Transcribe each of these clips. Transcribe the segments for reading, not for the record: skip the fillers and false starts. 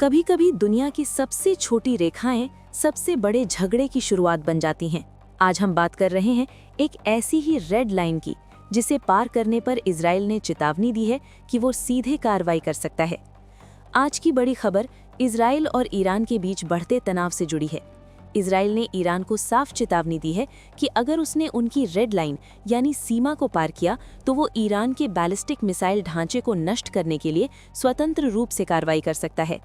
कभी कभी दुनिया की सबसे छोटी रेखाएं सबसे बड़े झगड़े की शुरुआत बन जाती हैं। आज हम बात कर रहे हैं एक ऐसी ही रेड लाइन की, जिसे पार करने पर इजराइल ने चेतावनी दी है कि वो सीधे कार्रवाई कर सकता है। आज की बड़ी खबर इजराइल और ईरान के बीच बढ़ते तनाव से जुड़ी है। इजराइल ने ईरान को साफ चेतावनी दी है कि अगर उसने उनकी रेड लाइन यानी सीमा को पार किया तो वो ईरान के बैलिस्टिक मिसाइल ढांचे को नष्ट करने के लिए स्वतंत्र रूप से कार्रवाई कर सकता है।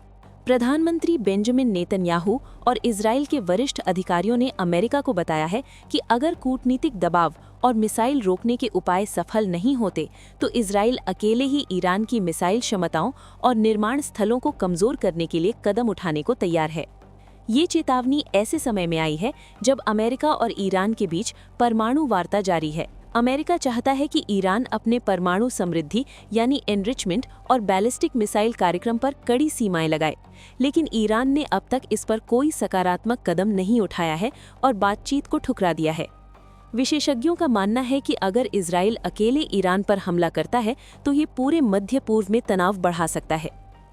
प्रधानमंत्री बेंजामिन नेतन्याहू और इजराइल के वरिष्ठ अधिकारियों ने अमेरिका को बताया है कि अगर कूटनीतिक दबाव और मिसाइल रोकने के उपाय सफल नहीं होते तो इजराइल अकेले ही ईरान की मिसाइल क्षमताओं और निर्माण स्थलों को कमजोर करने के लिए कदम उठाने को तैयार है। ये चेतावनी ऐसे समय में आई है जब अमेरिका और ईरान के बीच परमाणु वार्ता जारी है। अमेरिका चाहता है कि ईरान अपने परमाणु समृद्धि यानी एनरिचमेंट और बैलिस्टिक मिसाइल कार्यक्रम पर कड़ी सीमाएं लगाए, लेकिन ईरान ने अब तक इस पर कोई सकारात्मक कदम नहीं उठाया है और बातचीत को ठुकरा दिया है। विशेषज्ञों का मानना है कि अगर इजराइल अकेले ईरान पर हमला करता है तो ये पूरे मध्य पूर्व में तनाव बढ़ा सकता है।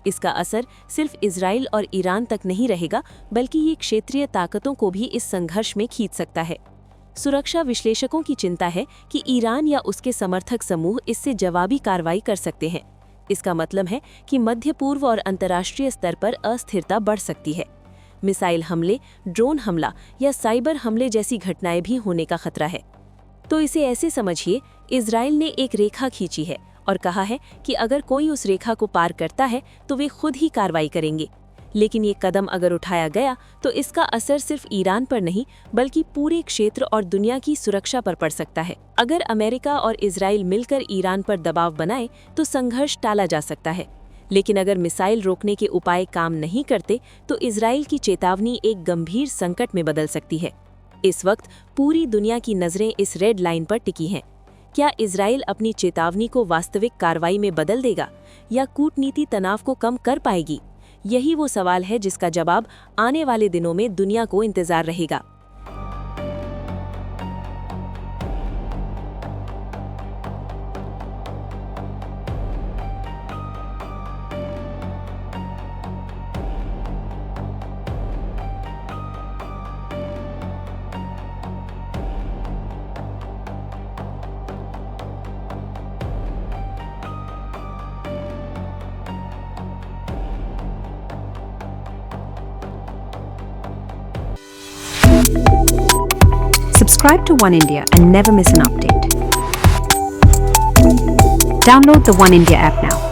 इसका असर सिर्फ इजराइल और ईरान तक नहीं रहेगा, बल्कि ये क्षेत्रीय ताकतों को भी इस संघर्ष में खींच सकता है। सुरक्षा विश्लेषकों की चिंता है कि ईरान या उसके समर्थक समूह इससे जवाबी कार्रवाई कर सकते हैं। इसका मतलब है कि मध्य पूर्व और अंतर्राष्ट्रीय स्तर पर अस्थिरता बढ़ सकती है। मिसाइल हमले, ड्रोन हमला या साइबर हमले जैसी घटनाएं भी होने का खतरा है। तो इसे ऐसे समझिए, इजराइल ने एक रेखा खींची है और कहा है कि अगर कोई उस रेखा को पार करता है तो वे खुद ही कार्रवाई करेंगे। लेकिन ये कदम अगर उठाया गया तो इसका असर सिर्फ ईरान पर नहीं बल्कि पूरे क्षेत्र और दुनिया की सुरक्षा पर पड़ सकता है। अगर अमेरिका और इजराइल मिलकर ईरान पर दबाव बनाए तो संघर्ष टाला जा सकता है, लेकिन अगर मिसाइल रोकने के उपाय काम नहीं करते तो इजराइल की चेतावनी एक गंभीर संकट में बदल सकती है। इस वक्त पूरी दुनिया की नज़रें इस रेड लाइन पर टिकी हैं। क्या इजराइल अपनी चेतावनी को वास्तविक कार्रवाई में बदल देगा या कूटनीति तनाव को कम कर पाएगी? यही वो सवाल है जिसका जवाब आने वाले दिनों में दुनिया को इंतजार रहेगा। Subscribe to One India and never miss an update. Download the One India app now.